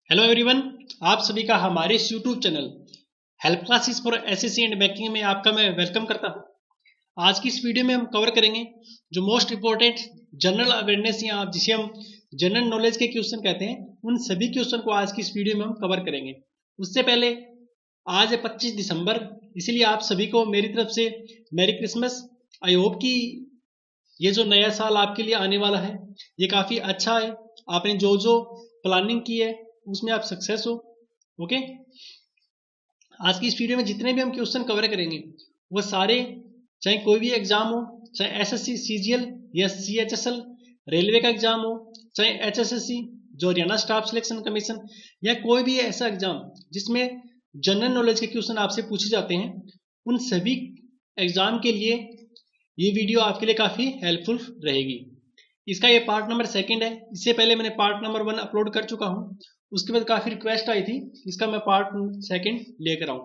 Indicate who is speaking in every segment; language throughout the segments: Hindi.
Speaker 1: हेलो एवरीवन, आप सभी का हमारे इस YouTube channel help classes for SSC and banking में आपका मैं वेलकम करता हूं। आज की इस वीडियो में हम कवर करेंगे जो मोस्ट इंपॉर्टेंट जनरल अवेयरनेस या जिसे हम जनरल नॉलेज के क्वेश्चन कहते हैं, उन सभी क्वेश्चन को आज की इस वीडियो में हम कवर करेंगे। उससे पहले आज है 25 दिसंबर, इसलिए आप सभी को मेरी तरफ से मैरी क्रिसमस। आई होप कि ये जो नया साल आपके लिए आने वाला है ये काफ़ी अच्छा है। आपने जो जो प्लानिंग की है उसमें आप सक्सेस हो। ओके, आज की इस वीडियो में जितने भी हम क्वेश्चन कवर करेंगे वो सारे, चाहे कोई भी एग्जाम हो, चाहे एसएससी सीजीएल या सीएचएसएल रेलवे का एग्जाम हो, चाहे एचएसएससी जो हरियाणा स्टाफ सिलेक्शन कमीशन, या कोई भी ऐसा एग्जाम जिसमें जनरल नॉलेज के क्वेश्चन आपसे पूछे जाते हैं, उन सभी एग्जाम के लिए ये वीडियो आपके लिए काफ़ी हेल्पफुल रहेगी। इसका ये पार्ट नंबर 2 है। इससे पहले मैंने पार्ट नंबर 1 अपलोड कर चुका हूँ, उसके बाद काफ़ी रिक्वेस्ट आई थी, इसका मैं पार्ट 2 लेकर आऊँ।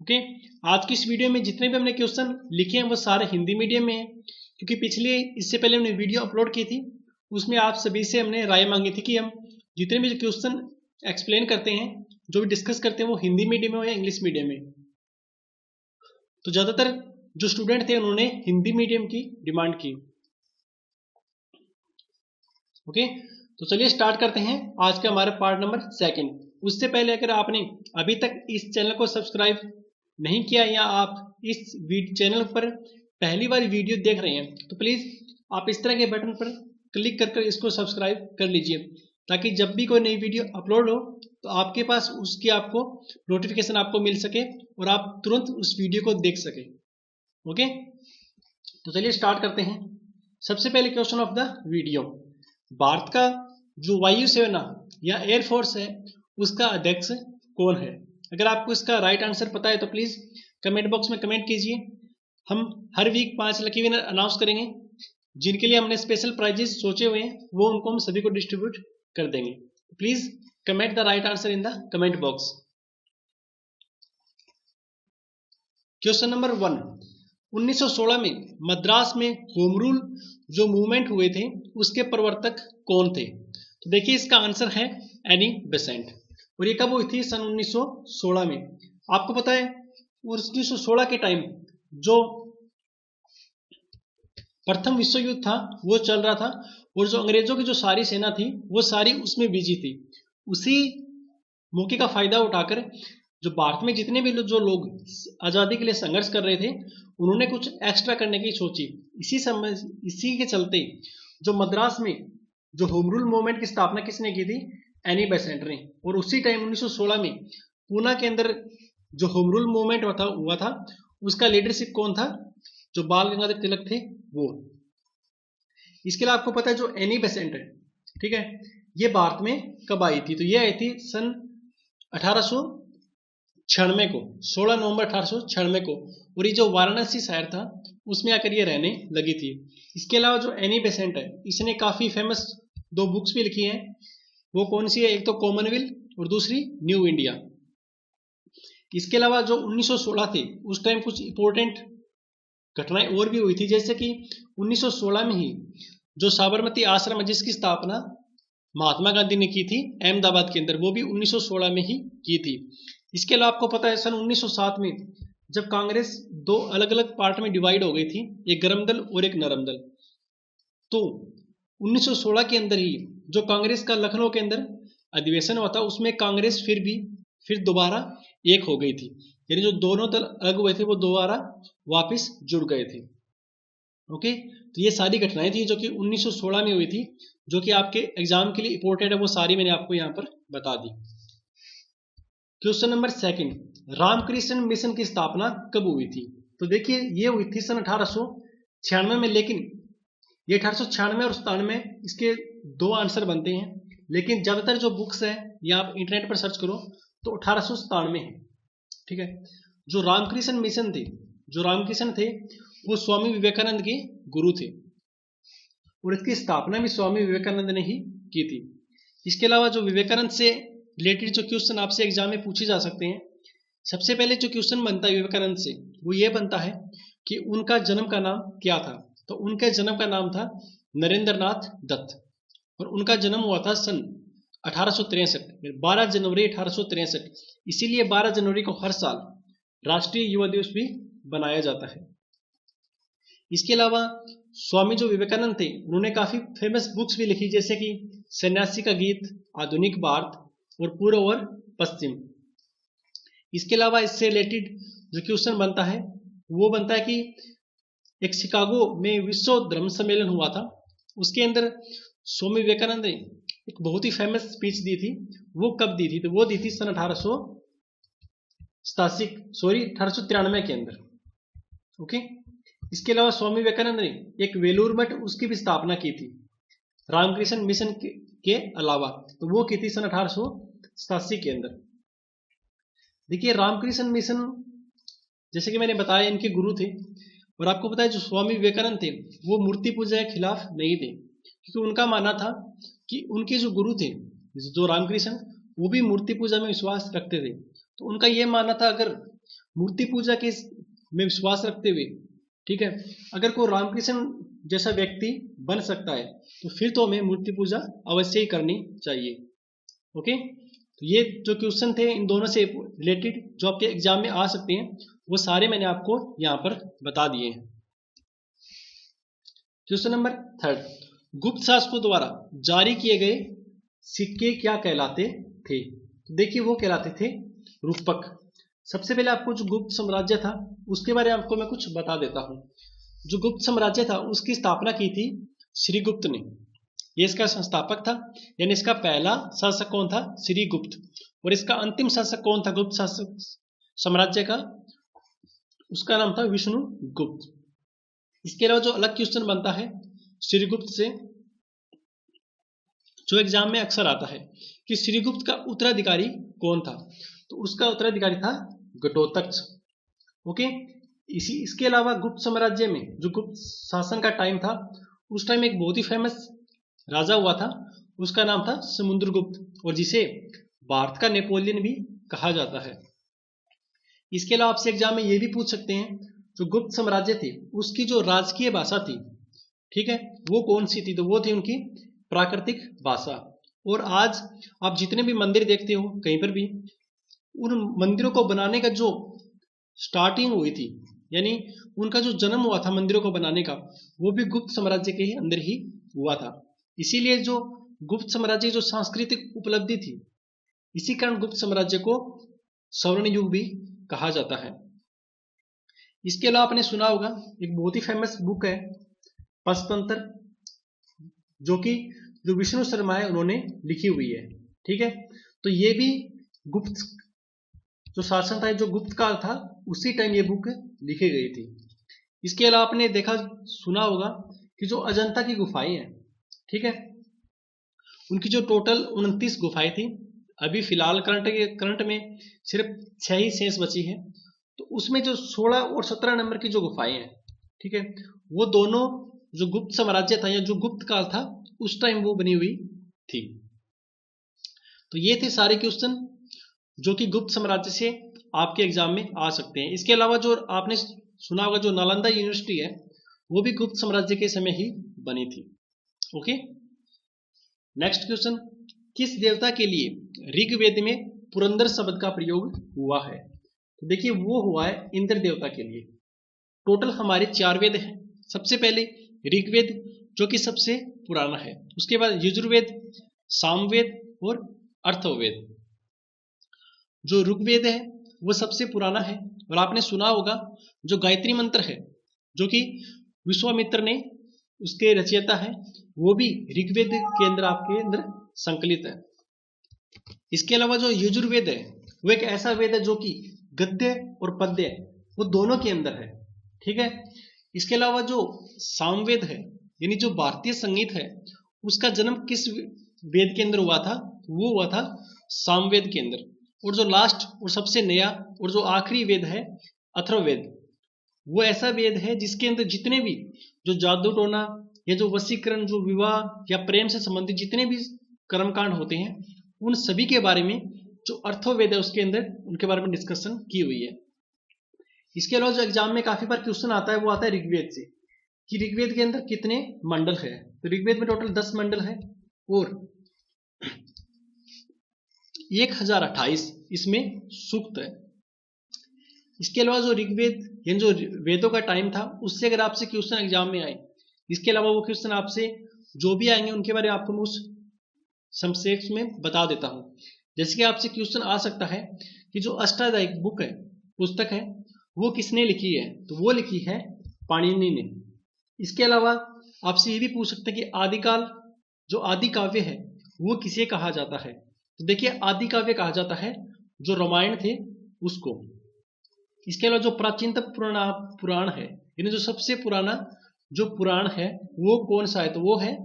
Speaker 1: ओके, आज की इस वीडियो में जितने भी हमने क्वेश्चन लिखे हैं वो सारे हिंदी मीडियम में हैं, क्योंकि पिछले इससे पहले हमने वीडियो अपलोड की थी, उसमें आप सभी से हमने राय मांगी थी कि हम जितने भी क्वेश्चन एक्सप्लेन करते हैं, जो भी डिस्कस करते हैं, वो हिंदी मीडियम में हो या इंग्लिश मीडियम में। तो ज़्यादातर जो स्टूडेंट थे उन्होंने हिंदी मीडियम की डिमांड की। ओके, तो चलिए स्टार्ट करते हैं आज का हमारा पार्ट नंबर 2। उससे पहले अगर आपने अभी तक इस चैनल को सब्सक्राइब नहीं किया या आप इस चैनल पर पहली बार वीडियो देख रहे हैं तो प्लीज़ आप इस तरह के बटन पर क्लिक कर इसको सब्सक्राइब कर लीजिए, ताकि जब भी कोई नई वीडियो अपलोड हो तो आपके पास उसकी आपको नोटिफिकेशन आपको मिल सके और आप तुरंत उस वीडियो को देख सके। ओके, तो चलिए स्टार्ट करते हैं। सबसे पहले question of the video, Bharat का जो वायुसेना या एयरफोर्स है उसका अध्यक्ष कौन है? अगर आपको इसका राइट आंसर पता है तो प्लीज कमेंट बॉक्स में कमेंट कीजिए। हम हर वीक 5 लकी विनर अनाउंस करेंगे, जिनके लिए हमने स्पेशल प्राइजेस सोचे हुए हैं, वो उनको हम सभी को डिस्ट्रीब्यूट कर देंगे। Please comment the right answer in the comment box. Question number 1, 1916 में मद्रास में होम रूल जो मूवमेंट हुए थे उसके प्रवर्तक कौन थे? तो देखिए इसका आंसर है एनी बेसेंट। और ये कब हुई थी? सन 1916 में। आपको पता है 1916 के टाइम जो प्रथम विश्व युद्ध था वो चल रहा था, और जो अंग्रेजों की जो सारी सेना थी वो सारी उसमें बिजी थी। उसी मौके का फायदा उठाकर जो भारत में जितने भी जो लोग आज़ादी के लिए संघर्ष कर रहे थे उन्होंने कुछ एक्स्ट्रा करने की सोची। इसी के चलते जो मद्रास में जो होम रूल मूवमेंट की स्थापना किसने की थी? एनी बेसेंट ने। और उसी टाइम 1916 में पूना के अंदर जो होम रूल मूवमेंट हुआ था उसका लीडरशिप कौन था? जो बाल गंगाधर तिलक थे वो। इसके अलावा आपको पता है जो एनी बेसेंट है, ठीक है, ये भारत में कब आई थी? तो ये आई थी सन 1896 को, 16 नवंबर 1896 को। और ये जो वाराणसी शहर था उसमें आकर ये रहने लगी थी। इसके अलावा जो एनी बेसेंट है इसने काफ़ी फेमस 2 बुक्स भी लिखी हैं। वो कौन सी है? एक तो कॉमनवेल्थ और दूसरी न्यू इंडिया। इसके अलावा जो 1916 थे उस टाइम कुछ इंपॉर्टेंट घटनाएं और भी हुई थी, जैसे कि 1916 में ही जो साबरमती आश्रम है जिसकी स्थापना महात्मा गांधी ने की थी अहमदाबाद के अंदर, वो भी 1916 में ही की थी। इसके अलावा आपको पता है सन 1907 में जब कांग्रेस 2 अलग अलग पार्ट में डिवाइड हो गई थी, एक गर्म दल और एक नरम दल, तो 1916 के अंदर ही जो कांग्रेस का लखनऊ के अंदर अधिवेशन हुआ था उसमें कांग्रेस फिर दोबारा एक हो गई थी, यानी जो दोनों दल अलग हुए थे वो दोबारा वापस जुड़ गए थे। ओके, तो ये सारी घटनाएं थी जो कि 1916 में हुई थी, जो कि आपके एग्जाम के लिए इंपॉर्टेंट है, वो सारी मैंने आपको यहाँ पर बता दी। क्वेश्चन नंबर 2, रामकृष्ण मिशन की स्थापना कब हुई थी? तो देखिए ये हुई थी सन 1896 में, लेकिन ये 1896 और 97 इसके 2 आंसर बनते हैं, लेकिन ज़्यादातर जो बुक्स है या आप इंटरनेट पर सर्च करो तो 1897 है। ठीक है, जो रामकृष्ण मिशन थे, जो रामकृष्ण थे वो स्वामी विवेकानंद के गुरु थे, और इसकी स्थापना भी स्वामी विवेकानंद ने ही की थी। इसके अलावा जो विवेकानंद से रिलेटेड जो क्वेश्चन आपसे एग्जाम में पूछे जा सकते हैं, सबसे पहले जो क्वेश्चन बनता है विवेकानंद से वो ये बनता है कि उनका जन्म का नाम क्या था? तो उनके जन्म का नाम था नरेंद्र नाथ दत्त, और उनका जन्म हुआ था सन 1863, 12 जनवरी 1863। इसीलिए 12 जनवरी को हर साल राष्ट्रीय युवा दिवस भी बनाया जाता है। इसके अलावा स्वामी जो विवेकानंद थे उन्होंने काफी फेमस बुक्स भी लिखी, जैसे कि सन्यासी का गीत, आधुनिक भारत और पूर्व और पश्चिम। इसके अलावा इससे रिलेटेड जो क्वेश्चन बनता है वो बनता है कि एक शिकागो में विश्व धर्म सम्मेलन हुआ था, उसके अंदर स्वामी विवेकानंद ने एक बहुत ही फेमस स्पीच दी थी। वो कब दी थी? तो वो दी थी सन 1893 के अंदर। ओके। इसके अलावा स्वामी विवेकानंद ने एक वेलूर मठ उसकी भी स्थापना की थी रामकृष्ण मिशन के अलावा, तो वो की थी सन 1887 के अंदर। देखिए रामकृष्ण मिशन जैसे कि मैंने बताया इनके गुरु थे, और आपको पता है जो स्वामी विवेकानंद थे वो मूर्ति पूजा के खिलाफ नहीं थे, क्योंकि उनका मानना था कि उनके जो गुरु थे जो रामकृष्ण वो भी मूर्ति पूजा में विश्वास रखते थे। तो उनका ये मानना था अगर मूर्ति पूजा के में विश्वास रखते हुए, ठीक है, अगर कोई रामकृष्ण जैसा व्यक्ति बन सकता है तो फिर तो हमें मूर्ति पूजा अवश्य ही करनी चाहिए। ओके। तो ये जो क्वेश्चन थे इन दोनों से रिलेटेड जो आपके एग्जाम में आ सकते हैं वो सारे मैंने आपको यहां पर बता दिए हैं। क्वेश्चन नंबर 3, गुप्त शासकों द्वारा जारी किए गए सिक्के क्या कहलाते थे? तो देखिए वो कहलाते थे रूपक। सबसे पहले आपको जो गुप्त साम्राज्य था उसके बारे में आपको मैं कुछ बता देता हूं। जो गुप्त साम्राज्य था उसकी स्थापना की थी श्रीगुप्त ने, ये इसका संस्थापक था, यानी इसका पहला शासक कौन था? श्रीगुप्त। और इसका अंतिम शासक कौन था गुप्त शासक साम्राज्य का? उसका नाम था विष्णुगुप्त। इसके अलावा जो अलग क्वेश्चन बनता है श्रीगुप्त से जो एग्जाम में अक्सर आता है कि श्रीगुप्त का उत्तराधिकारी कौन था? तो उसका उत्तराधिकारी था घटोत्कच। ओके। इसके अलावा गुप्त साम्राज्य में जो गुप्त शासन का टाइम था उस टाइम एक बहुत ही फेमस राजा हुआ था, उसका नाम था समुद्रगुप्त, और जिसे भारत का नेपोलियन भी कहा जाता है। इसके अलावा आपसे एग्जाम में ये भी पूछ सकते हैं जो गुप्त साम्राज्य थी उसकी जो राजकीय भाषा थी, ठीक है, वो कौन सी थी? तो वो थी उनकी प्राकृतिक भाषा। और आज आप जितने भी मंदिर देखते हो कहीं पर भी, उन मंदिरों को बनाने का जो स्टार्टिंग हुई थी, यानी उनका जो जन्म हुआ था मंदिरों को बनाने का, वो भी गुप्त साम्राज्य के अंदर ही हुआ था। इसीलिए जो गुप्त साम्राज्य जो सांस्कृतिक उपलब्धि थी, इसी कारण गुप्त साम्राज्य को स्वर्ण युग भी कहा जाता है। इसके अलावा आपने सुना होगा एक बहुत ही फेमस बुक है पंचतंत्र, जो कि जो विष्णु शर्मा है उन्होंने लिखी हुई है, ठीक है। तो ये भी गुप्त जो शासन था, जो गुप्त काल था, उसी टाइम ये बुक लिखी गई थी। इसके अलावा आपने देखा सुना होगा कि जो अजंता की गुफाएं हैं, ठीक है, उनकी जो टोटल 29 गुफाएं थी, अभी फिलहाल करंट में सिर्फ 6 ही शेष बची है। तो उसमें जो 16 और 17 नंबर की जो गुफाएं हैं, ठीक है, वो दोनों जो गुप्त साम्राज्य था या जो गुप्त काल था उस टाइम वो बनी हुई थी। तो ये थे सारे क्वेश्चन जो कि गुप्त साम्राज्य से आपके एग्जाम में आ सकते हैं। इसके अलावा जो आपने सुना होगा जो नालंदा यूनिवर्सिटी है वो भी गुप्त साम्राज्य के समय ही बनी थी। ओके। नेक्स्ट क्वेश्चन, किस देवता के लिए ऋग्वेद में पुरंदर शब्द का प्रयोग हुआ है? तो देखिए वो हुआ है इंद्र देवता के लिए। टोटल हमारे 4 वेद हैं। सबसे पहले ऋग्वेद जो कि सबसे पुराना है, उसके बाद यजुर्वेद, सामवेद और अथर्ववेद। जो ऋग्वेद है वो सबसे पुराना है, और आपने सुना होगा जो गायत्री मंत्र है जो कि विश्वामित्र ने उसके रचयिता है, वो भी ऋग्वेद के अंदर आपके अंदर संकलित है। इसके अलावा जो यजुर्वेद है वो एक ऐसा वेद है जो कि गद्य और पद्य वो दोनों के अंदर है, ठीक है। इसके अलावा जो सामवेद है यानी जो भारतीय संगीत है उसका जन्म किस वेद के अंदर हुआ था? वो हुआ था सामवेद के अंदर। और जो लास्ट और सबसे नया और जो आखिरी वेद है अथर्ववेद, वो ऐसा वेद है जिसके अंदर जितने भी जो जादू टोना या जो वशीकरण, जो विवाह या प्रेम से संबंधित जितने भी कर्मकांड होते हैं उन सभी के बारे में जो अथर्ववेद है उसके अंदर उनके बारे में डिस्कशन की हुई है। इसके अलावा जो एग्जाम में काफी बार क्वेश्चन आता है वो आता है ऋग्वेद से कि ऋग्वेद के अंदर कितने मंडल है। तो ऋग्वेद में टोटल 10 मंडल है, और 1028 इसमें सूक्त है। इसके अलावा जो ऋग्वेद यानी जो वेदों का टाइम था उससे अगर आपसे क्वेश्चन एग्जाम में आए, इसके अलावा वो क्वेश्चन आपसे जो भी आएंगे उनके बारे में आपको मैं उस संक्षेप में बता देता हूँ। जैसे कि आपसे क्वेश्चन आ सकता है कि जो अष्टाध्यायी बुक है, पुस्तक है, वो किसने लिखी है, तो वो लिखी है पाणिनि ने। इसके अलावा आपसे ये भी पूछ सकते हैं कि आदिकाल जो आदि काव्य है वो किसे कहा जाता है, तो देखिए आदि काव्य कहा जाता है जो रामायण थे उसको। इसके अलावा जो प्राचीनतम पुराण है यानी जो सबसे पुराना जो पुराण है वो कौन सा है, तो वो है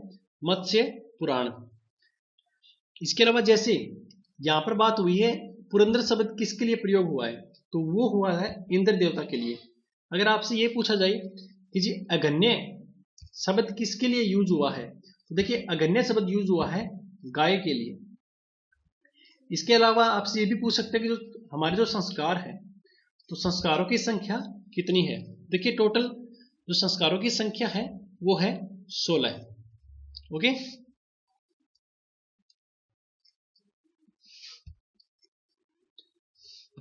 Speaker 1: मत्स्य पुराण। इसके अलावा जैसे यहाँ पर बात हुई है पुरंदर शब्द किसके लिए प्रयोग हुआ है, तो वो हुआ है इंद्र देवता के लिए। अगर आपसे ये पूछा जाए कि जी अगन्य शब्द किसके लिए यूज हुआ है, तो देखिए अगन्य शब्द यूज हुआ है गाय के लिए। इसके अलावा आपसे ये भी पूछ सकते हैं कि जो हमारे जो संस्कार है तो संस्कारों की संख्या कितनी है, देखिए टोटल जो संस्कारों की संख्या है वो है 16। ओके,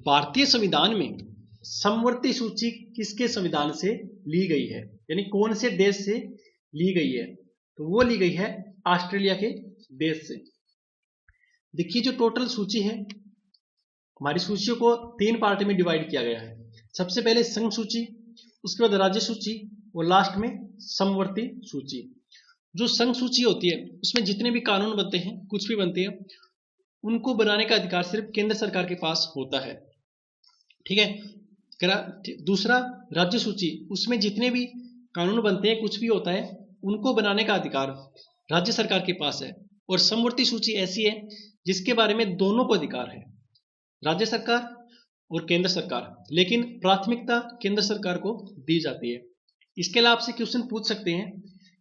Speaker 1: भारतीय संविधान में समवर्ती सूची किसके संविधान से ली गई है, यानी कौन से देश से ली गई है, तो वो ली गई है ऑस्ट्रेलिया के देश से। देखिए जो टोटल सूची है हमारी सूचियों को 3 पार्ट में डिवाइड किया गया है। सबसे पहले संघ सूची, उसके बाद राज्य सूची और लास्ट में समवर्ती सूची। जो संघ सूची होती है उसमें जितने भी कानून बनते हैं, कुछ भी बनते हैं, उनको बनाने का अधिकार सिर्फ केंद्र सरकार के पास होता है। ठीक है। दूसरा राज्य सूची, उसमें जितने भी कानून बनते हैं, कुछ भी होता है, उनको बनाने का अधिकार राज्य सरकार के पास है। और समवर्ती सूची ऐसी है जिसके बारे में दोनों को अधिकार है, राज्य सरकार और केंद्र सरकार, लेकिन प्राथमिकता केंद्र सरकार को दी जाती है। इसके अलावा आपसे क्वेश्चन पूछ सकते हैं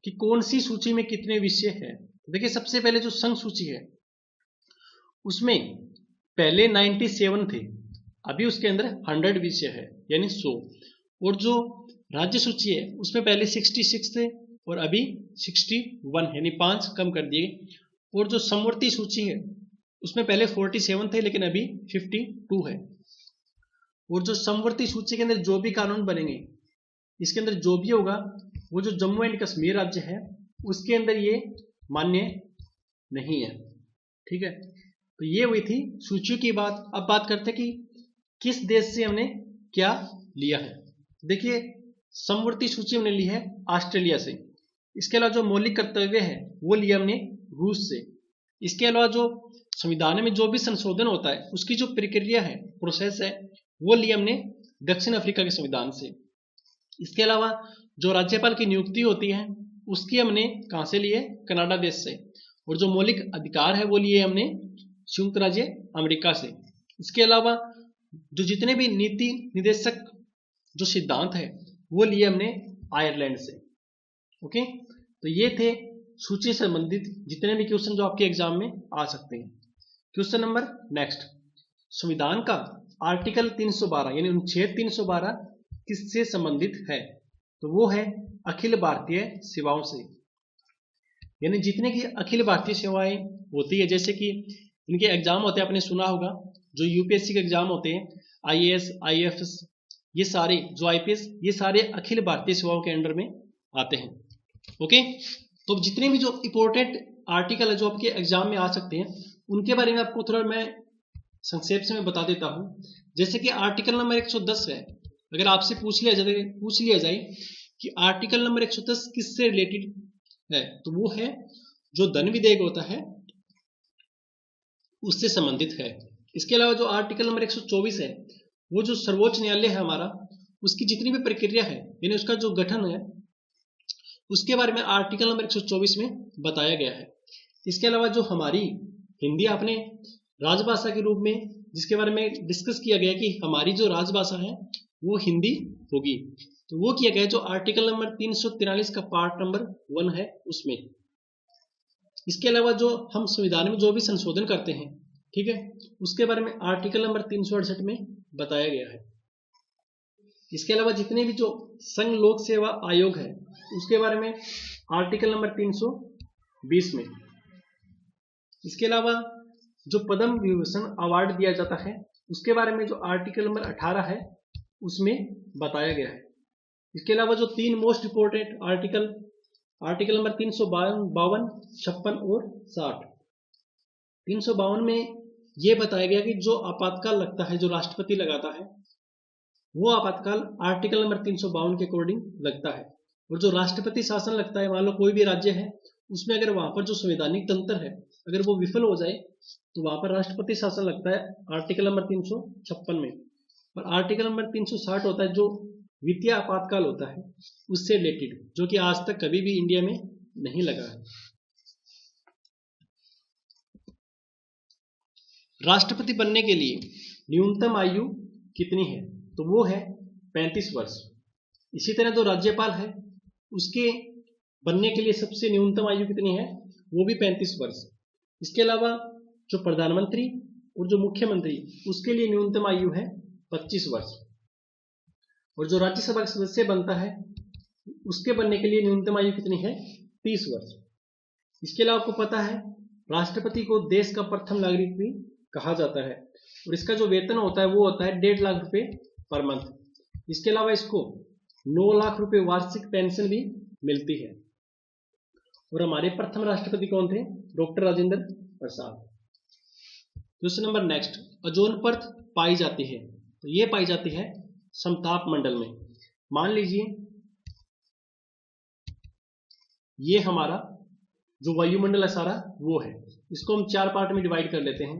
Speaker 1: कि कौन सी सूची में कितने विषय है। देखिए सबसे पहले जो संघ सूची है उसमें पहले 97 थे, अभी उसके अंदर 100 विषय है यानी 100। और जो राज्य सूची है उसमें पहले 66 थे और अभी 61 यानी 5 कम कर दिए। और जो समवर्ती सूची है उसमें पहले 47 थे लेकिन अभी 52 है। और जो समवर्ती सूची के अंदर जो भी कानून बनेंगे, इसके अंदर जो भी होगा वो जो जम्मू एंड कश्मीर राज्य है उसके अंदर ये मान्य नहीं है। ठीक है, तो ये हुई थी सूचियों की बात। अब बात करते हैं कि किस देश से हमने क्या लिया है। देखिए समवर्ती सूची हमने ली है ऑस्ट्रेलिया से। इसके अलावा जो मौलिक कर्तव्य है वो लिया हमने रूस से। इसके अलावा जो संविधान में जो भी संशोधन होता है उसकी जो प्रक्रिया है, प्रोसेस है, वो लिया हमने दक्षिण अफ्रीका के संविधान से। इसके अलावा जो राज्यपाल की नियुक्ति होती है उसकी हमने कहाँ से लिए, कनाडा देश से। और जो मौलिक अधिकार है वो लिए हमने संयुक्त राज्य अमेरिका से। इसके अलावा जो जितने भी नीति निर्देशक जो सिद्धांत है वो लिए हमने आयरलैंड से। ओके, तो ये थे सूची से संबंधित जितने भी क्वेश्चन जो आपके एग्जाम में आ सकते हैं। क्वेश्चन नंबर नेक्स्ट, संविधान का आर्टिकल 312 यानी अनुच्छेद 312 किससे संबंधित है, तो वो है अखिल भारतीय सेवाओं से। यानी जितने की अखिल भारतीय सेवाएं होती है, जैसे कि इनके एग्जाम होते हैं, आपने सुना होगा जो यूपीएससी के एग्जाम होते हैं, आईएएस, आईएफएस, ये सारे जो आईपीएस, ये सारे अखिल भारतीय सेवाओं के अंडर में आते हैं। ओके, तो जितने भी जो इंपॉर्टेंट आर्टिकल है जो आपके एग्जाम में आ सकते हैं उनके बारे में आपको थोड़ा मैं संक्षेप से मैं बता देता हूं। जैसे कि आर्टिकल नंबर 110 है, अगर आपसे पूछ लिया जाए कि आर्टिकल नंबर 110 किससे रिलेटेड है, तो वो है जो धन विधेयक होता है उससे संबंधित है। इसके अलावा जो आर्टिकल नंबर 124 है वो जो सर्वोच्च न्यायालय है हमारा, उसकी जितनी भी प्रक्रिया है यानी उसका जो गठन है उसके बारे में आर्टिकल नंबर 124 में बताया गया है। इसके अलावा जो हमारी हिंदी आपने राजभाषा के रूप में जिसके बारे में डिस्कस किया गया कि हमारी जो राजभाषा है वो हिंदी होगी, तो वो किया गया जो आर्टिकल नंबर 343 का पार्ट नंबर 1 है उसमें। इसके अलावा जो हम संविधान में जो भी संशोधन करते हैं, ठीक है, उसके बारे में आर्टिकल नंबर 368 में बताया गया है। इसके अलावा जितने भी जो संघ लोक सेवा आयोग है उसके बारे में आर्टिकल नंबर 320 में। इसके अलावा जो पद्म विभूषण अवार्ड दिया जाता है उसके बारे में जो आर्टिकल नंबर 18 है उसमें बताया गया है। इसके अलावा जो 3 मोस्ट इंपोर्टेंट आर्टिकल नंबर 352, 56 और 60। 352 में यह बताया गया कि जो आपातकाल लगता है, जो राष्ट्रपति लगाता है, वो आपातकाल आर्टिकल नंबर 352 के अकॉर्डिंग लगता है। और जो राष्ट्रपति शासन लगता है, मान लो कोई भी राज्य है, उसमें अगर वहां पर जो संवैधानिक तंत्र है अगर वो विफल हो जाए तो वहां पर राष्ट्रपति शासन लगता है आर्टिकल नंबर 356 में। और आर्टिकल नंबर 360 होता है जो वित्तीय आपातकाल होता है उससे रिलेटेड, जो कि आज तक कभी भी इंडिया में नहीं लगा है। राष्ट्रपति बनने के लिए न्यूनतम आयु कितनी है? तो वो है 35 वर्ष। इसी तरह जो राज्यपाल है उसके बनने के लिए सबसे न्यूनतम आयु कितनी है? वो भी 35 वर्ष। इसके अलावा जो प्रधानमंत्री और जो मुख्यमंत्री उसके लिए न्यूनतम आयु है 25 वर्ष। और जो राज्यसभा का सदस्य बनता है उसके बनने के लिए न्यूनतम आयु कितनी है? 30 वर्ष। इसके अलावा आपको पता है राष्ट्रपति को देश का प्रथम नागरिक भी कहा जाता है और इसका जो वेतन होता है वो होता है 1.5 लाख रुपए पर मंथ। इसके अलावा इसको 9 लाख रुपए वार्षिक पेंशन भी मिलती है। और हमारे प्रथम राष्ट्रपति कौन थे? Doctor Rajendra Prasad. Question number next, ozone परत पाई जाती है, तो ये पाई जाती है समताप मंडल में। मान लीजिए ये हमारा जो वायुमंडल है सारा वो है, इसको हम 4 पार्ट में डिवाइड कर लेते हैं।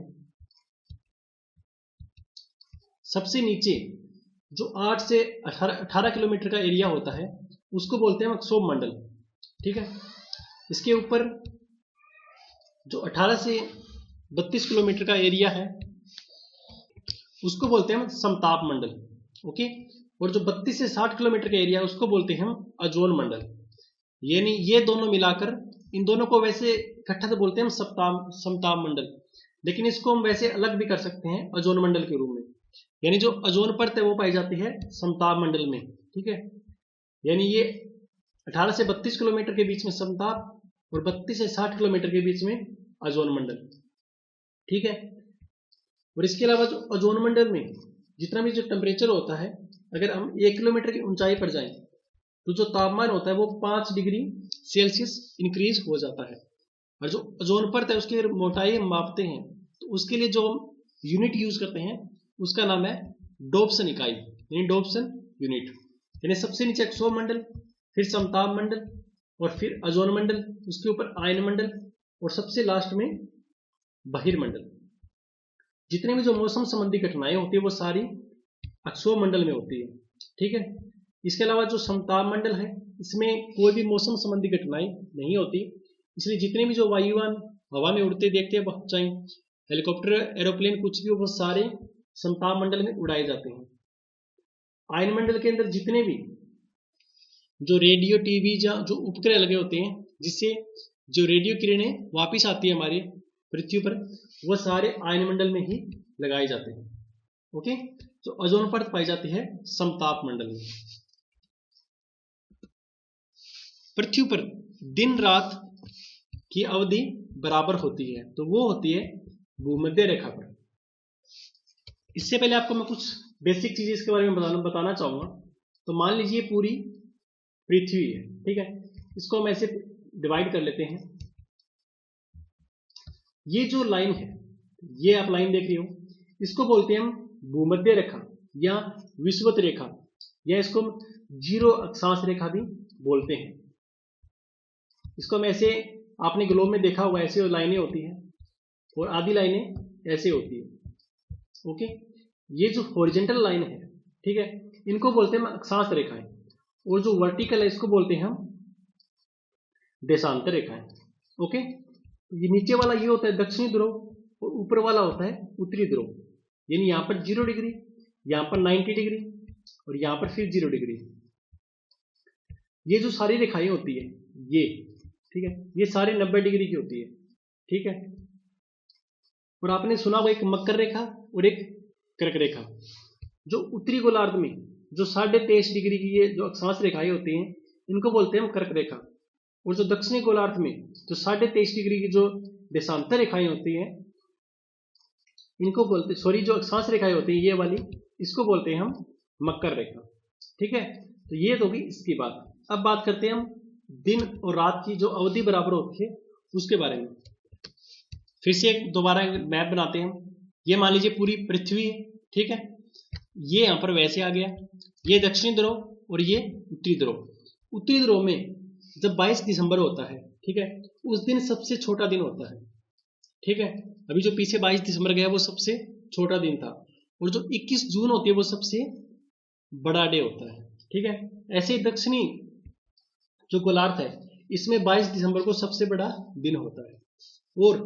Speaker 1: सबसे नीचे जो 8 से 18 किलोमीटर का एरिया होता है उसको बोलते हैं क्षोभ मंडल, ठीक है। इसके ऊपर जो 18 से 32 किलोमीटर का एरिया है उसको बोलते हैं हम समताप मंडल, ओके। और जो 32 से 60 किलोमीटर का एरिया है उसको बोलते हैं हम ओजोन मंडल। यानी ये दोनों मिलाकर, इन दोनों को वैसे इकट्ठा तो बोलते हैं हम समताप मंडल, लेकिन इसको हम वैसे अलग भी कर सकते हैं ओजोन मंडल के रूप में। यानी जो ओजोन परत है वो पाई जाती है समताप मंडल में, ठीक है। यानी ये 18 से 32 किलोमीटर के बीच में समताप और 32 से 60 किलोमीटर के बीच में ओजोन मंडल, ठीक है। और इसके अलावा जो ओजोन मंडल में जितना भी जो टेम्परेचर होता है, अगर हम 1 किलोमीटर की ऊंचाई पर जाएं तो जो तापमान होता है वो 5 डिग्री सेल्सियस इंक्रीज हो जाता है। और जो ओजोन परत है उसकी मोटाई हम मापते हैं तो उसके लिए जो यूनिट यूज करते हैं उसका नाम है डोप्सन इकाई, यानी डोप्सन यूनिट। यानी सबसे नीचे क्षोभ मंडल, फिर समताप मंडल और फिर ओजोन मंडल, उसके ऊपर आयन मंडल और सबसे लास्ट में बहिर्मंडल। जितने भी जो मौसम संबंधी घटनाएं होती है वो सारी अक्षोभ मंडल में होती है, ठीक है। इसके अलावा जो समताप मंडल है इसमें कोई भी मौसम संबंधी घटनाएं नहीं होती, इसलिए जितने भी जो वायुयान हवा में उड़ते देखते हैं, चाहे हेलीकॉप्टर, एरोप्लेन, कुछ भी हो, वो सारे समताप मंडल में उड़ाए जाते हैं। आयन मंडल के अंदर जितने भी जो रेडियो, टीवी जो उपग्रह लगे होते हैं जिससे जो रेडियो किरणें वापिस आती है हमारी पृथ्वी पर, वो सारे आयन मंडल में ही लगाए जाते हैं, ओके। तो ओजोन परत पाई जाती है समताप मंडल में। पृथ्वी पर दिन रात की अवधि बराबर होती है तो वो होती है भूमध्य रेखा पर। इससे पहले आपको मैं कुछ बेसिक चीजें इसके बारे में बताना चाहूंगा। तो मान लीजिए पूरी पृथ्वी है, ठीक है। इसको हम ऐसे डिवाइड कर लेते हैं। ये जो लाइन है, ये आप लाइन देख रही हो, इसको बोलते हैं हम भूमध्य रेखा या विषुवत रेखा, या इसको हम जीरो अक्षांश रेखा भी बोलते हैं। इसको हम ऐसे, आपने ग्लोब में देखा होगा, ऐसे लाइनें होती हैं और आधी लाइनें ऐसे होती है, ओके। ये जो हॉरिजॉन्टल लाइन है, ठीक है, इनको बोलते हैं अक्षांश रेखाएं, और जो वर्टिकल है इसको बोलते हैं हम देशांतर रेखाएं, ओके। ये नीचे वाला ये होता है दक्षिणी ध्रुव और ऊपर वाला होता है उत्तरी ध्रुव। यानी यहां पर 0 डिग्री, यहां पर 90 डिग्री और यहां पर फिर 0 डिग्री। ये जो सारी रेखाएं होती है ये, ठीक है, ये सारी 90 डिग्री की होती है, ठीक है। और आपने सुना होगा एक मकर रेखा और एक कर्क रेखा। जो उत्तरी गोलार्ध में जो 23.5 डिग्री की ये जो अक्षांश रेखाएं होती हैं इनको बोलते हैं हम कर्क रेखा, और जो दक्षिणी गोलार्ध में जो 23.5 डिग्री की जो देशांतर रेखाएं होती हैं इनको बोलते, सॉरी, जो अक्षांश रेखाएं होती है ये वाली, इसको बोलते हैं हम मकर रेखा। ठीक है, तो ये तो होगी इसकी बात। अब बात करते हैं हम दिन और रात की जो अवधि बराबर होती है उसके बारे में। फिर से एक दोबारा मैप बनाते हैं हम। ये मान लीजिए पूरी पृथ्वी है, ठीक है, ये यहां पर वैसे आ गया, ये दक्षिणी ध्रुव और ये उत्तरी ध्रुव। उत्तरी ध्रुव में जब 22 दिसंबर होता है, ठीक है, उस दिन सबसे छोटा दिन होता है। ठीक है, अभी जो पीछे 22 दिसंबर गया वो सबसे छोटा दिन था, और जो 21 जून होती है वो सबसे बड़ा डे होता है। ठीक है, ऐसे ही दक्षिणी जो गोलार्ध है इसमें 22 दिसंबर को सबसे बड़ा दिन होता है। और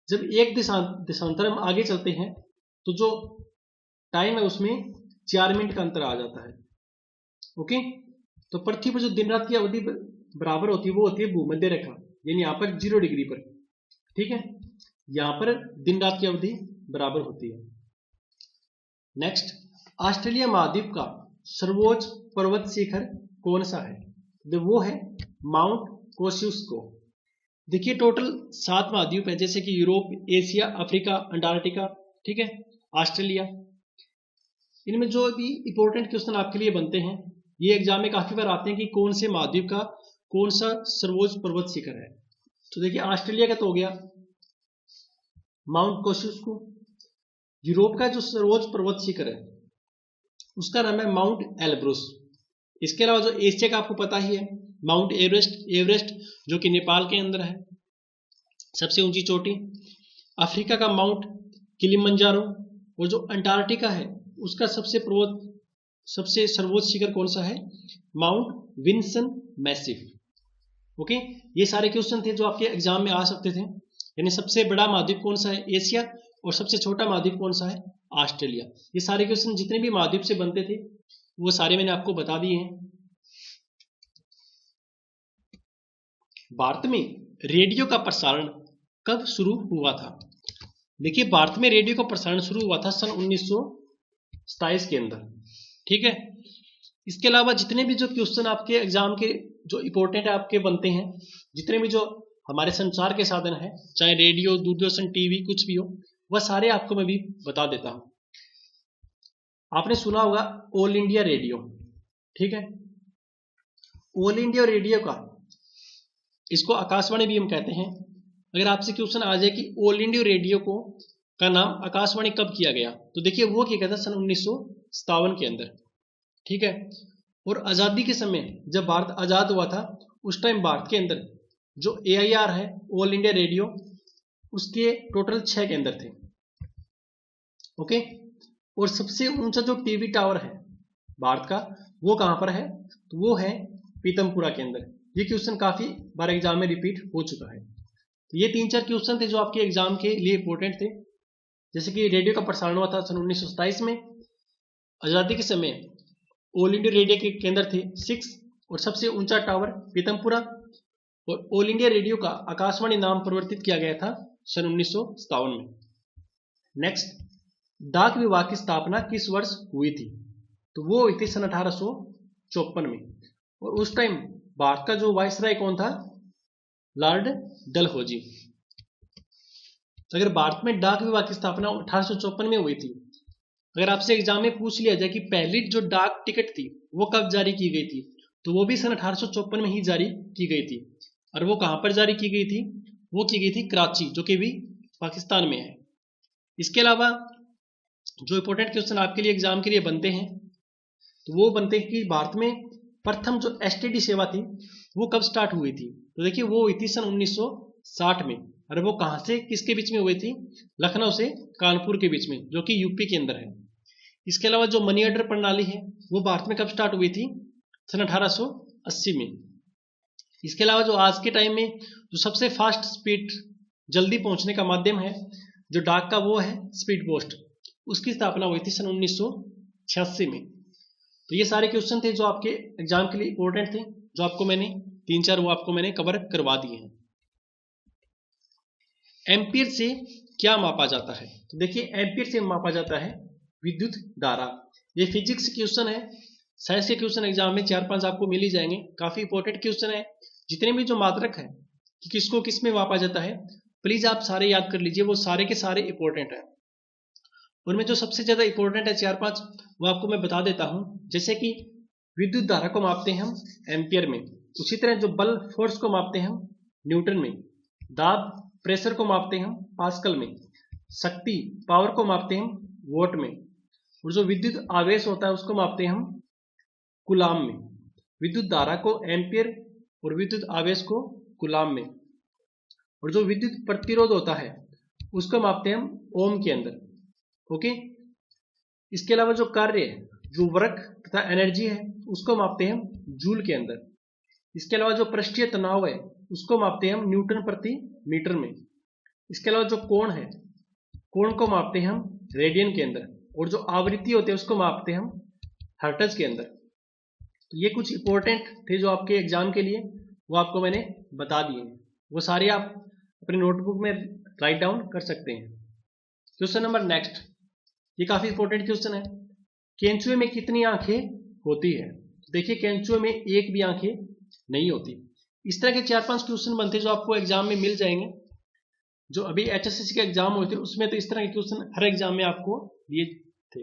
Speaker 1: जब एक देशांतर हम आगे चलते हैं तो जो टाइम है उसमें 4 मिनट का अंतर आ जाता है। ओके, तो पृथ्वी पर जो दिन रात की अवधि बराबर होती है वो होती है भूमध्य रेखा, यानी यहाँ पर 0 डिग्री पर। ठीक है, यहाँ पर दिन रात की अवधि बराबर होती है। नेक्स्ट, ऑस्ट्रेलिया महाद्वीप का सर्वोच्च पर्वत शिखर कौन सा है? तो वो है माउंट कोस्युस्को। देखिए टोटल 7 महाद्वीप है, जैसे कि यूरोप, एशिया, अफ्रीका, अंटार्कटिका, ठीक है, ऑस्ट्रेलिया। इनमें जो भी इंपॉर्टेंट क्वेश्चन आपके लिए बनते हैं, ये एग्जाम में काफी बार आते हैं कि कौन से महाद्वीप का कौन सा सर्वोच्च पर्वत शिखर है। तो देखिए ऑस्ट्रेलिया का तो हो गया माउंट कोस्युस्को। यूरोप का जो सर्वोच्च पर्वत शिखर है उसका नाम है माउंट एल्ब्रुस। इसके अलावा जो एशिया का आपको पता ही है माउंट एवरेस्ट जो कि नेपाल के अंदर है, सबसे ऊंची चोटी। अफ्रीका का माउंट किलिमंजारो, और जो अंटार्कटिका है उसका सबसे सर्वोच्च शिखर कौन सा है? Mount Vinson Massif. ओके, ये सारे क्वेश्चन थे जो आपके एग्जाम में आ सकते थे। यानी सबसे बड़ा महाद्वीप कौन सा है? एशिया, और सबसे छोटा महाद्वीप कौन सा है? ऑस्ट्रेलिया। ये सारे क्वेश्चन जितने भी महाद्वीप से बनते थे वो सारे मैंने आपको बता दिए हैं। भारत में रेडियो का प्रसारण कब शुरू हुआ था? देखिए भारत में रेडियो का प्रसारण शुरू हुआ था सन 1927 के अंदर। ठीक है, इसके अलावा जितने भी जो क्वेश्चन आपके एग्जाम के जो इंपॉर्टेंट आपके बनते हैं, जितने भी जो हमारे संचार के साधन है, चाहे रेडियो, दूरदर्शन, टीवी, कुछ भी हो, वह सारे आपको मैं भी बता देता हूं। आपने सुना होगा ऑल इंडिया रेडियो। ठीक है, ऑल इंडिया रेडियो का, इसको आकाशवाणी भी हम कहते हैं। अगर आपसे क्वेश्चन आ जाए कि ऑल इंडिया रेडियो को का नाम आकाशवाणी कब किया गया, तो देखिए वो किया गया था सन 1957 के अंदर। ठीक है, और आज़ादी के समय जब भारत आज़ाद हुआ था उस टाइम भारत के अंदर जो AIR है, ऑल इंडिया रेडियो, उसके टोटल 6 केंद्र थे। ओके, और सबसे ऊंचा जो टीवी टावर है भारत का वो कहां पर है? तो वो है पीतमपुरा के अंदर। ये क्वेश्चन काफी बार एग्जाम में रिपीट हो चुका है। तो ये 3-4 क्वेश्चन थे जो आपके एग्जाम के लिए इंपॉर्टेंट थे। जैसे कि रेडियो का प्रसारण हुआ था सन 1927 में, आजादी के समय ऑल इंडिया रेडियो के केंद्र थे 6, और सबसे ऊंचा टावर पीतमपुरा, और ऑल इंडिया रेडियो का आकाशवाणी नाम परिवर्तित किया गया था सन 1957 में। नेक्स्ट, डाक विभाग की स्थापना किस वर्ष हुई थी? तो वो हुई थी सन 1854 में, और उस टाइम भारत का जो वायसराय कौन था? लॉर्ड डलहौजी। अगर भारत में डाक विभाग की स्थापना 1854 में हुई थी, अगर आपसे एग्जाम में पूछ लिया जाए कि पहली जो डाक टिकट थी वो कब जारी की गई थी, तो वो भी सन 1854 में ही जारी की गई थी। और वो कहां पर जारी की गई थी? वो की गई थी कराची, जो कि भी पाकिस्तान में है। इसके अलावा जो इंपॉर्टेंट क्वेश्चन आपके लिए एग्जाम के लिए बनते हैं, तो वो बनते हैं कि भारत में प्रथम जो STD सेवा थी वो कब स्टार्ट हुई थी? तो देखिए वो हुई थी सन 1960 में, और वो कहां से किसके बीच में हुई थी? लखनऊ से कानपुर के बीच में, जो कि यूपी के अंदर है। इसके अलावा जो मनी ऑर्डर प्रणाली है वो भारत में कब स्टार्ट हुई थी? सन 1880 में। इसके अलावा जो आज के टाइम में जो सबसे फास्ट स्पीड जल्दी पहुंचने का माध्यम है जो डाक का, वो है स्पीड पोस्ट। उसकी स्थापना हुई थी सन 1986 में। तो ये सारे क्वेश्चन थे जो आपके एग्जाम के लिए इंपॉर्टेंट थे, जो आपको मैंने 3-4 वो आपको मैंने कवर करवा दिए हैं। एम्पियर से क्या मापा जाता है? तो देखिए एम्पियर से मापा जाता है विद्युत धारा। ये फिजिक्स क्वेश्चन है, साइंस के क्वेश्चन एग्जाम में 4-5 आपको मिल ही जाएंगे। काफी इंपॉर्टेंट क्वेश्चन है। जितने भी जो मात्रक है कि किसको किस में मापा जाता है, प्लीज आप सारे याद कर लीजिए, वो सारे के सारे इंपॉर्टेंट है। उनमें जो सबसे ज्यादा इंपॉर्टेंट है 4-5 वो आपको मैं बता देता हूं। जैसे कि विद्युत धारा को मापते हैं हम एम्पियर में, उसी तरह जो बल फोर्स को मापते हैं हम न्यूटन में, दाब प्रेशर को मापते हैं हम पास्कल में, शक्ति पावर को मापते हैं हम वोट में, और जो विद्युत आवेश होता है उसको मापते हैं हम कूलाम में। विद्युत धारा को एम्पियर और विद्युत आवेश को कूलाम में, और जो विद्युत प्रतिरोध होता है उसको मापते हैं हम ओम के अंदर। ओके, इसके अलावा जो कार्य है, जो वर्क तथा एनर्जी है उसको मापते हैं हम जूल के अंदर। इसके अलावा जो पृष्ठीय तनाव है उसको मापते हैं हम न्यूटन प्रति मीटर में। इसके अलावा जो कोण है, कोण को मापते हैं हम रेडियन के अंदर, और जो आवृत्ति होती है उसको मापते हैं हम हर्ट्ज के अंदर। तो ये कुछ इंपॉर्टेंट थे जो आपके एग्जाम के लिए, वो आपको मैंने बता दिए हैं, वो सारे आप अपने नोटबुक में राइट डाउन कर सकते हैं। क्वेश्चन नंबर नेक्स्ट, ये काफी इंपॉर्टेंट क्वेश्चन है। केंचुए में कितनी आंखें होती है? देखिए केंचुए में एक भी आंखें नहीं होती। इस तरह के 4-5 क्वेश्चन बनते जो आपको एग्जाम में मिल जाएंगे। जो अभी HSCC के एग्जाम हुए थे उसमें तो इस तरह के क्वेश्चन हर एग्जाम में आपको दिए थे।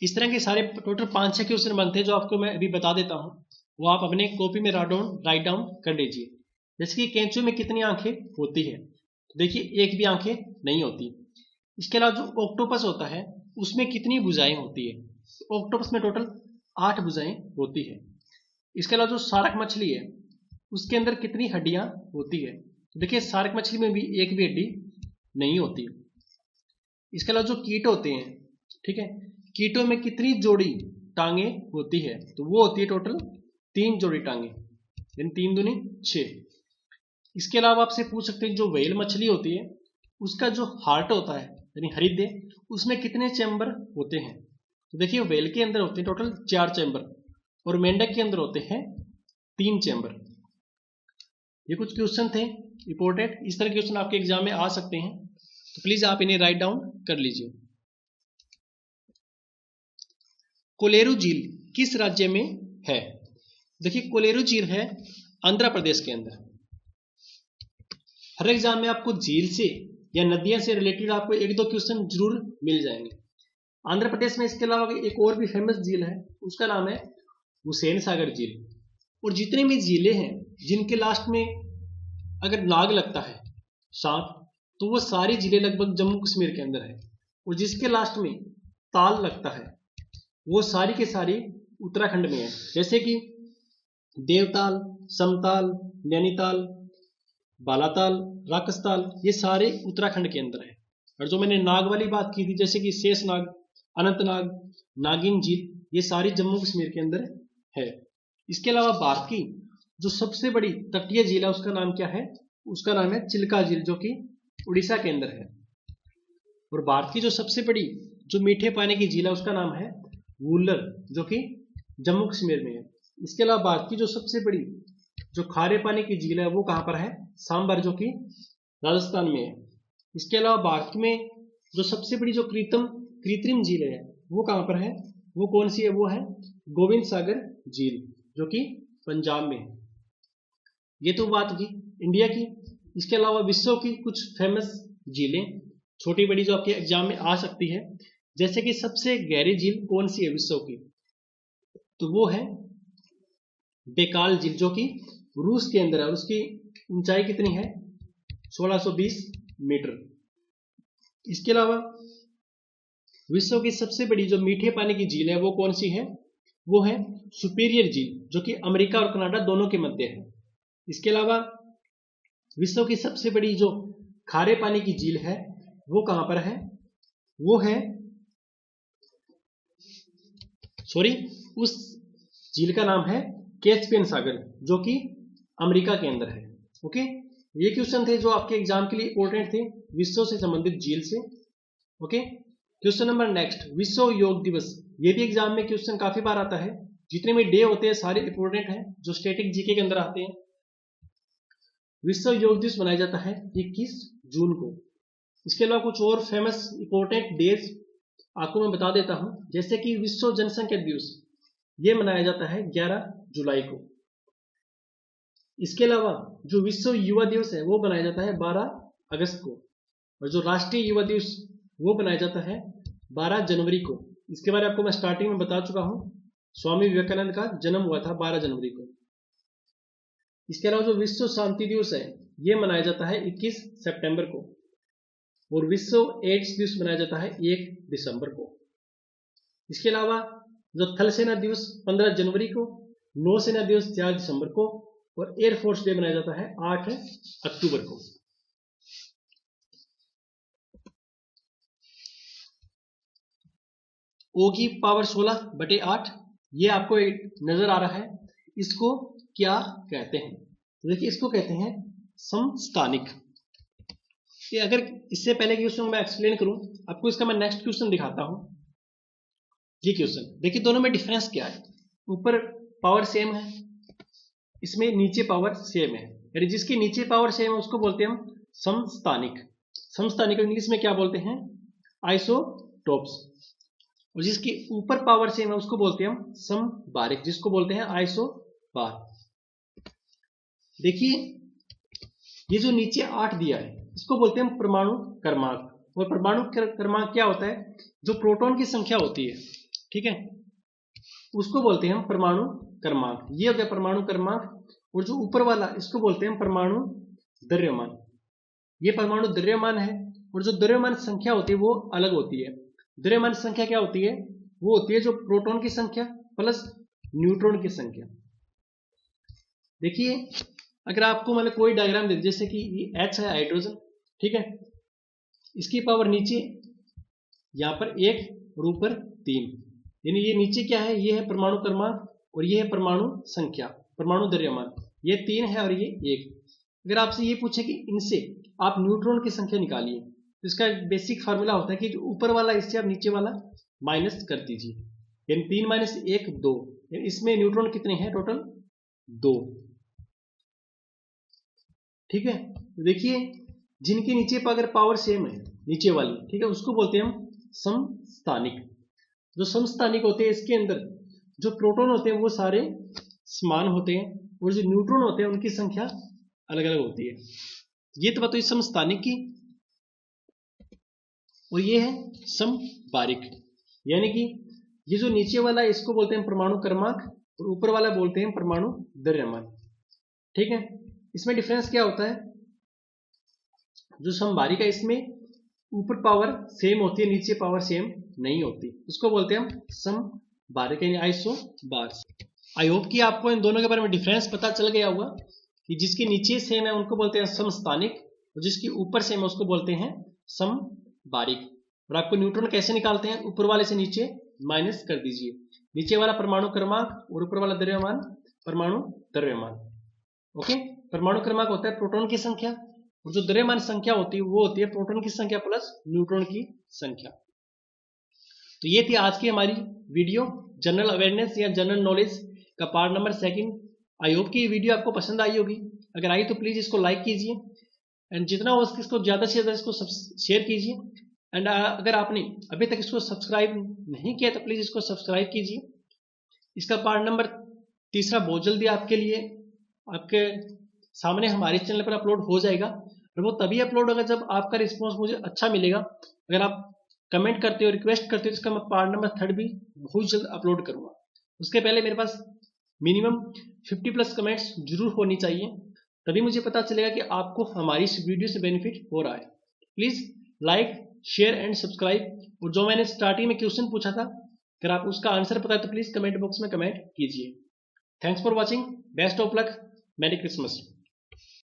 Speaker 1: इस तरह के सारे टोटल 5-6 क्वेश्चन बनते हैं जो आपको मैं अभी बता देता हूं, वो आप अपने कॉपी में राइट डाउन कर लीजिए। जैसे कि केंचुए में कितनी आंखें होती है, तो देखिए एक भी आंखें नहीं होती। इसके अलावा जो ऑक्टोपस होता है उसमें कितनी भुजाएं होती है? तो ऑक्टोपस में टोटल 8 भुजाएं होती है। इसके अलावा जो शार्क मछली है उसके अंदर कितनी हड्डियां होती है? तो देखिए शार्क मछली में भी एक भी हड्डी नहीं होती। इसके अलावा जो कीट होते हैं, ठीक है, कीटों में कितनी जोड़ी टांगे होती है? तो वो होती है टोटल 3 जोड़ी टांगे, यानी 3 दूनी 6। इसके अलावा आपसे पूछ सकते हैं जो व्हेल मछली होती है उसका जो हार्ट होता है यानी हृदय, उसमें कितने चैम्बर होते हैं? तो देखिए व्हेल के अंदर होते हैं टोटल 4 चैम्बर, और मेंढक के अंदर होते हैं 3 चैम्बर। ये कुछ क्वेश्चन थे इंपॉर्टेंट, इस तरह के क्वेश्चन आपके एग्जाम में आ सकते हैं, तो प्लीज आप इन्हें राइट डाउन कर लीजिए। कोलेरू झील किस राज्य में है? देखिए कोलेरू झील है आंध्र प्रदेश के अंदर। हर एग्जाम में आपको झील से या नदियां से रिलेटेड आपको 1-2 क्वेश्चन जरूर मिल जाएंगे। आंध्र प्रदेश में इसके अलावा एक और भी फेमस झील है, उसका नाम है हुसैन सागर झील। और जितनी भी झीलें हैं जिनके लास्ट में अगर नाग लगता है, सांप, तो वो सारी झीलें लगभग जम्मू कश्मीर के अंदर है, और जिसके लास्ट में ताल लगता है वो सारी के सारी उत्तराखंड में है। जैसे कि देवताल, समताल, नैनीताल, बालाताल, राकसताल, ये सारे उत्तराखंड के अंदर है। और जो मैंने नाग वाली बात की थी जैसे कि शेषनाग, अनंतनाग, नागिन झील, ये सारी जम्मू कश्मीर के अंदर है। इसके अलावा भारत की जो सबसे बड़ी तटीय झील है उसका नाम क्या है? उसका नाम है चिल्का झील, जो कि उड़ीसा के अंदर है। और भारत की जो सबसे बड़ी जो मीठे पानी की झील है उसका नाम है वुल्लर, जो कि जम्मू कश्मीर में है। इसके अलावा भारत की जो सबसे बड़ी जो खारे पानी की झील है वो कहाँ पर है? सांबर, जो कि राजस्थान में है। इसके अलावा भारत में जो सबसे बड़ी जो कृत्रिम झील है वो कहाँ पर है? वो कौन सी है? वो है गोविंद सागर झील, जो कि पंजाब में है। ये तो बात होगी इंडिया की। इसके अलावा विश्व की कुछ फेमस झीलें छोटी बड़ी जो आपके एग्जाम में आ सकती है, जैसे कि सबसे गहरी झील कौन सी है विश्व की? तो वो है बेकाल झील, जो कि रूस के अंदर है, और उसकी ऊंचाई कितनी है? 1620 मीटर। इसके अलावा विश्व की सबसे बड़ी जो मीठे पानी की झील है वो कौन सी है? वो है सुपीरियर झील, जो कि अमेरिका और कनाडा दोनों के मध्य है। इसके अलावा विश्व की सबसे बड़ी जो खारे पानी की झील है वो कहां पर है? वो है उस झील का नाम है कैस्पियन सागर, जो कि अमेरिका के अंदर है। ओके, ये क्वेश्चन थे जो आपके एग्जाम के लिए इंपॉर्टेंट थे विश्व से संबंधित झील से। ओके, क्वेश्चन नंबर नेक्स्ट, विश्व योग दिवस। ये भी एग्जाम में क्वेश्चन काफी बार आता है। जितने भी डे होते हैं सारे इंपॉर्टेंट हैं जो स्टैटिक जीके के अंदर आते हैं। विश्व योग दिवस मनाया जाता है 21 जून को। इसके अलावा कुछ और फेमस इंपॉर्टेंट डेज आपको मैं बता देता हूं, जैसे कि विश्व जनसंख्या दिवस ये मनाया जाता है 11 जुलाई को। इसके अलावा जो विश्व युवा दिवस है वो मनाया जाता है 12 अगस्त को। और जो राष्ट्रीय युवा दिवस वो बनाया जाता है 12 जनवरी को। इसके बारे में आपको मैं स्टार्टिंग में बता चुका हूँ, स्वामी विवेकानंद का जन्म हुआ था 12 जनवरी को। इसके अलावा जो विश्व शांति दिवस है ये मनाया जाता है 21 सितंबर को, और विश्व एड्स दिवस मनाया जाता है 1 दिसंबर को। इसके अलावा जो थल सेना दिवस 15 जनवरी को, नौसेना दिवस 4 दिसंबर को, और एयरफोर्स डे मनाया जाता है 8 अक्टूबर को। O की पावर 16/8 ये आपको नजर आ रहा है, इसको क्या कहते हैं? तो देखिए इसको कहते हैं समस्थानिक। ये अगर इससे पहले क्वेश्चन मैं एक्सप्लेन करूं आपको, इसका मैं नेक्स्ट क्वेश्चन दिखाता हूं। ये क्वेश्चन देखिए दोनों में डिफरेंस क्या है। ऊपर पावर सेम है, इसमें नीचे पावर सेम है, यानी जिसकी नीचे पावर सेम है उसको बोलते हैं हम समस्थानिक। समस्थानिक इंग्लिश में क्या बोलते हैं? आइसोटोप्स। और जिसकी ऊपर पावर सेम है उसको बोलते हैं हम समबारिक, जिसको बोलते हैं आइसोबार। देखिए ये जो नीचे 8 दिया है इसको बोलते हैं हम परमाणु क्रमांक। और परमाणु क्रमांक क्या होता है? जो प्रोटॉन की संख्या होती है, ठीक है, उसको बोलते हैं हम परमाणु क्रमांक। ये हो गया परमाणु क्रमांक। और जो ऊपर वाला इसको बोलते हैं परमाणु द्रव्यमान। ये परमाणु द्रव्यमान है, और जो द्रव्यमान संख्या होती है वो अलग होती है। द्रव्यमान संख्या क्या होती है? वो होती है जो प्रोटॉन की संख्या प्लस न्यूट्रॉन की संख्या। देखिए अगर आपको मतलब कोई डायग्राम दे, जैसे कि ये H है हाइड्रोजन, ठीक है, इसकी पावर नीचे यहां पर 1 और ऊपर 3, यानी ये नीचे क्या है? ये है परमाणु क्रमांक और ये है परमाणु संख्या, परमाणु द्रव्यमान। ये 3 है और ये 1। अगर आपसे ये पूछे कि इनसे आप न्यूट्रॉन की संख्या निकालिए, तो इसका बेसिक फार्मूला होता है कि जो ऊपर वाला इससे आप नीचे वाला माइनस कर दीजिए, यानी 3 - 1 2, यानी इसमें न्यूट्रॉन कितने हैं? टोटल 2, ठीक है। तो देखिए जिनके नीचे अगर पावर सेम है नीचे वाली, ठीक है, उसको बोलते हैं हम समस्थानिक। जो समस्थानिक होते हैं इसके अंदर जो प्रोटॉन होते हैं वो सारे समान होते हैं, और जो न्यूट्रॉन होते हैं उनकी संख्या अलग अलग होती है। ये तो बात हुई समस्थानिक की। और ये है समबारिक, यानी कि ये जो नीचे वाला है इसको बोलते हैं परमाणु क्रमांक और ऊपर वाला बोलते हैं परमाणु द्रव्यमान, ठीक है। इसमें डिफरेंस क्या होता है? जो समबारिक है इसमें ऊपर पावर सेम होती है, नीचे पावर सेम नहीं होती, इसको बोलते हैं हम समबारिक यानी आइसोबार। आई होप कि आपको इन दोनों के बारे में डिफरेंस पता चल गया होगा कि जिसके नीचे सेम है उनको बोलते हैं समस्थानिक, और जिसकी ऊपर सेम है उसको बोलते हैं समबारिक। और आपको न्यूट्रॉन कैसे निकालते हैं? ऊपर वाले से नीचे माइनस कर दीजिए, नीचे वाला परमाणु क्रमांक और ऊपर वाला द्रव्यमान परमाणु द्रव्यमान। ओके, परमाणु क्रमांक होता है प्रोटॉन की संख्या, और जो द्रव्यमान संख्या होती है वो होती है प्रोटॉन की संख्या प्लस न्यूट्रॉन की संख्या। तो ये थी आज की हमारी वीडियो, जनरल अवेयरनेस या जनरल नॉलेज का पार्ट नंबर 2। आई होप कि ये वीडियो आपको पसंद आई होगी। अगर आई तो प्लीज इसको लाइक कीजिए, एंड जितना हो सके इसको ज्यादा से ज्यादा इसको शेयर कीजिए। एंड अगर आपने अभी तक इसको सब्सक्राइब नहीं किया तो प्लीज इसको सब्सक्राइब कीजिए। इसका पार्ट नंबर 3 बहुत जल्दी आपके लिए आपके सामने हमारे चैनल पर अपलोड हो जाएगा, और वो तभी अपलोड होगा जब आपका रिस्पॉन्स मुझे अच्छा मिलेगा। अगर आप कमेंट करते हो, रिक्वेस्ट करते हो, तो इसका मैं पार्ट नंबर 3 भी बहुत जल्द अपलोड करूंगा। उसके पहले मेरे पास मिनिमम 50+ कमेंट्स जरूर होनी चाहिए, तभी मुझे पता चलेगा कि आपको हमारी इस वीडियो से बेनिफिट हो रहा है। Please like, share and subscribe. और जो मैंने स्टार्टिंग में क्वेश्चन पूछा था, अगर आप उसका आंसर पता है तो प्लीज कमेंट बॉक्स में कमेंट कीजिए। Thanks for watching, best of luck, मेरी क्रिसमस।